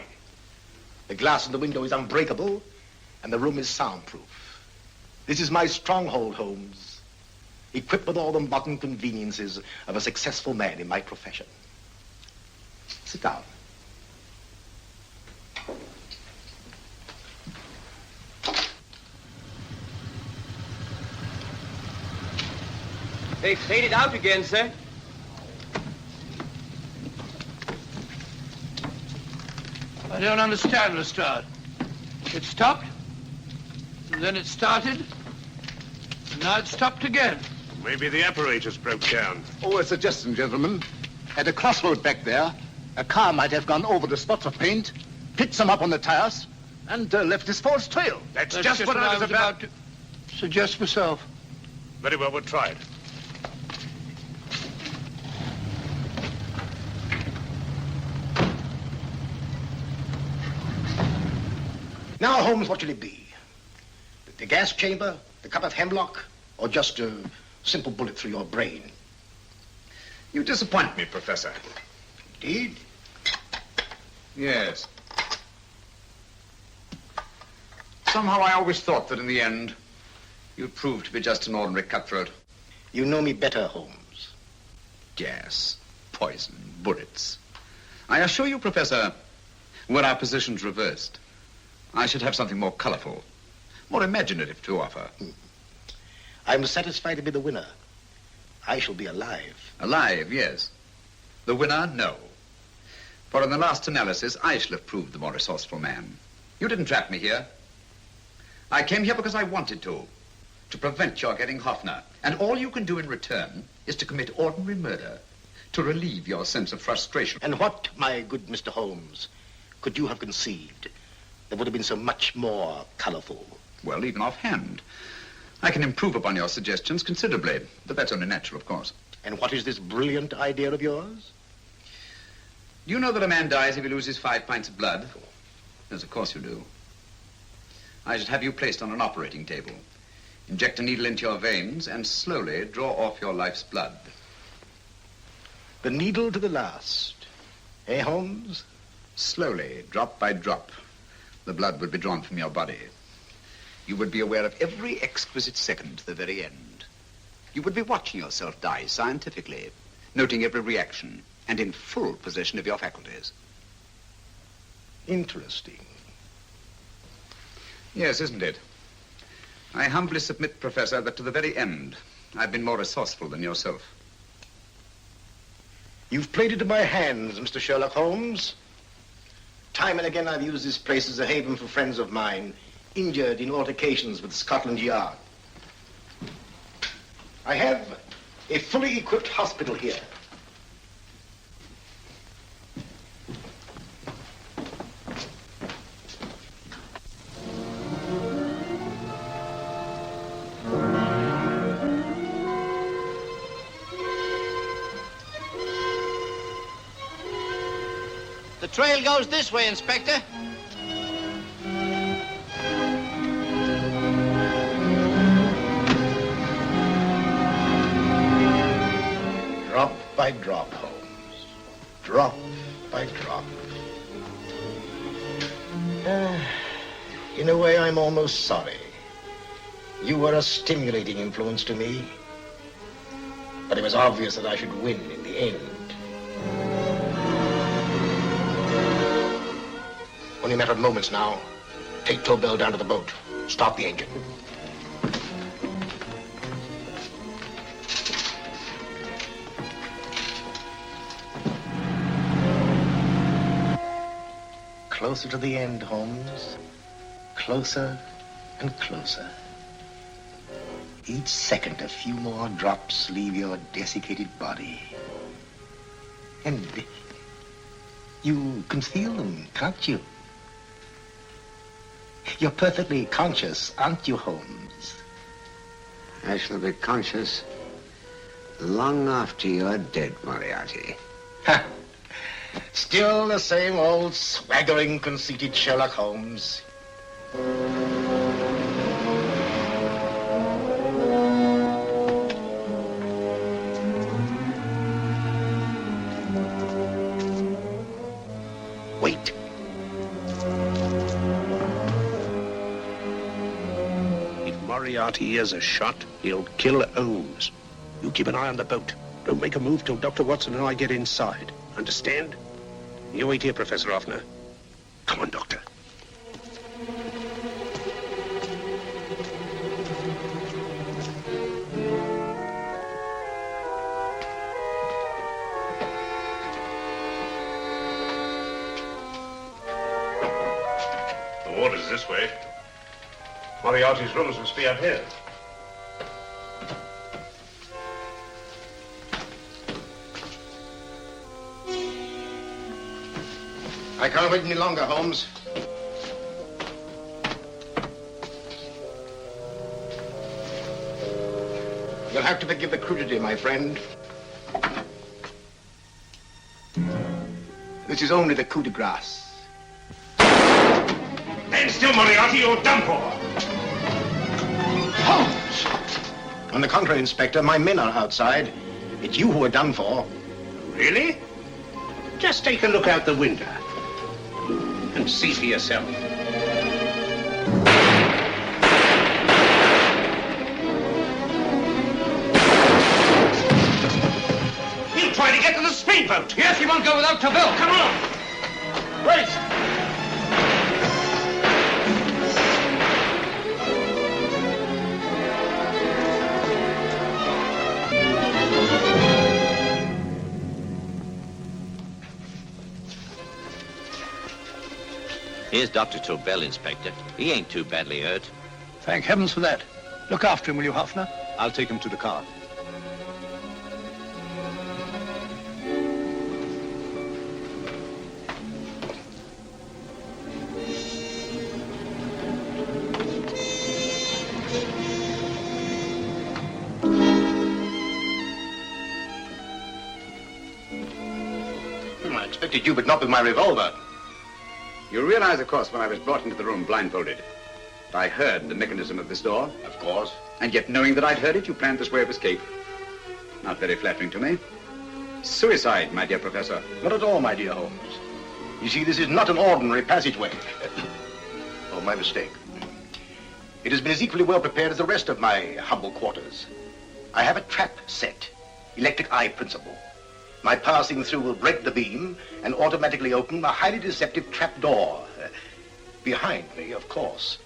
The glass in the window is unbreakable, and the room is soundproof. This is my stronghold, Holmes, equipped with all the modern conveniences of a successful man in my profession. Sit down. They faded out again, sir. I don't understand, Lestrade. It stopped, and then it started, and now it stopped again. Maybe the apparatus broke down. Oh, a suggestion, gentlemen. At a crossroad back there, a car might have gone over the spots of paint, picked some up on the tires, and left this false trail. That's just what I was about to suggest myself. Very well, we'll try it. Now, Holmes, what should it be? The gas chamber, the cup of hemlock, or just a simple bullet through your brain? You disappoint me, Professor. Indeed? Yes. Somehow I always thought that in the end, you'd prove to be just an ordinary cutthroat. You know me better, Holmes. Gas, poison, bullets. I assure you, Professor, were our positions reversed, I should have something more colorful, more imaginative to offer. I'm satisfied to be the winner. I shall be alive. Alive, yes. The winner, no. For in the last analysis, I shall have proved the more resourceful man. You didn't trap me here. I came here because I wanted to prevent your getting Hoffner. And all you can do in return is to commit ordinary murder, to relieve your sense of frustration. And what, my good Mr. Holmes, could you have conceived that would have been so much more colorful? Well, even offhand, I can improve upon your suggestions considerably, but that's only natural, of course. And what is this brilliant idea of yours? Do you know that a man dies if he loses 5 pints of blood? Yes, of course you do. I should have you placed on an operating table. Inject a needle into your veins and slowly draw off your life's blood. The needle to the last. Eh, Holmes? Slowly, drop by drop, the blood would be drawn from your body. You would be aware of every exquisite second to the very end. You would be watching yourself die scientifically, noting every reaction, and in full possession of your faculties. Interesting. Yes, isn't it? I humbly submit, Professor, that to the very end, I've been more resourceful than yourself. You've played into my hands, Mr. Sherlock Holmes. Time and again I've used this place as a haven for friends of mine, injured in altercations with Scotland Yard. I have a fully equipped hospital here. The trail goes this way, Inspector. Drop by drop, Holmes. Drop by drop. In a way, I'm almost sorry. You were a stimulating influence to me. But it was obvious that I should win in the end. Only a matter of moments now. Take Tobel down to the boat. Stop the engine. Closer to the end, Holmes. Closer and closer. Each second, a few more drops leave your desiccated body. And you can feel them, can't you? You're perfectly conscious, aren't you, Holmes? I shall be conscious long after you're dead, Moriarty. Ha! Still the same old swaggering, conceited Sherlock Holmes. Wait. If Moriarty hears a shot, he'll kill Holmes. You keep an eye on the boat. Don't make a move till Dr. Watson and I get inside. Understand? You wait here, Professor Hoffner. Come on, Doctor. The water's this way. Moriarty's rooms must be up here. I can't wait any longer, Holmes. You'll have to forgive the crudity, my friend. This is only the coup de grace. Stand still, Moriarty, you're done for. Holmes! On the contrary, Inspector, my men are outside. It's you who are done for. Really? Just take a look out the window and see for yourself. He'll try to get to the speedboat. Yes, he won't go without Tobel. Come on. Wait. Here's Dr. Tobel, Inspector. He ain't too badly hurt. Thank heavens for that. Look after him, will you, Hoffner? I'll take him to the car. I expected you, but not with my revolver. You realize, of course, when I was brought into the room blindfolded, that I heard the mechanism of this door? Of course. And yet, knowing that I'd heard it, you planned this way of escape. Not very flattering to me. Suicide, my dear Professor. Not at all, my dear Holmes. You see, this is not an ordinary passageway. Oh, my mistake. It has been as equally well prepared as the rest of my humble quarters. I have a trap set, electric eye principle. My passing through will break the beam and automatically open a highly deceptive trap door. Behind me, of course,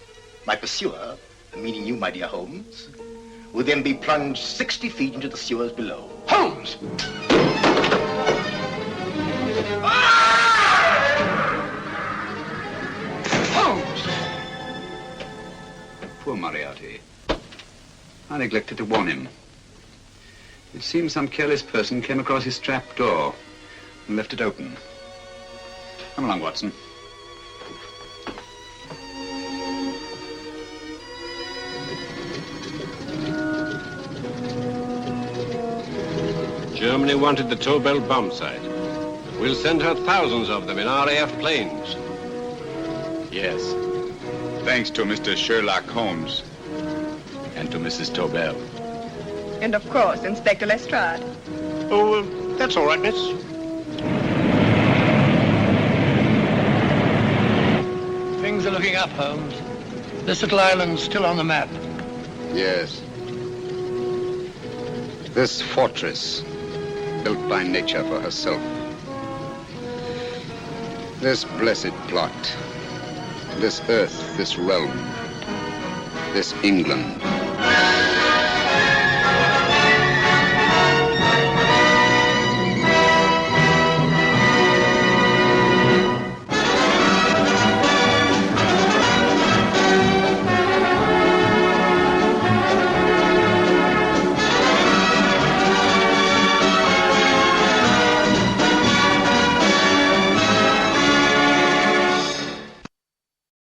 my pursuer, meaning you, my dear Holmes, will then be plunged 60 feet into the sewers below. Holmes! Holmes! Poor Moriarty. I neglected to warn him. It seems some careless person came across his trap door and left it open. Come along, Watson. Germany wanted the Tobel bomb site. We'll send her thousands of them in RAF planes. Yes. Thanks to Mr. Sherlock Holmes and to Mrs. Tobel. And of course, Inspector Lestrade. Oh, that's all right, miss. Things are looking up, Holmes. This little island's still on the map. Yes. This fortress, built by nature for herself. This blessed plot. This earth, this realm. This England.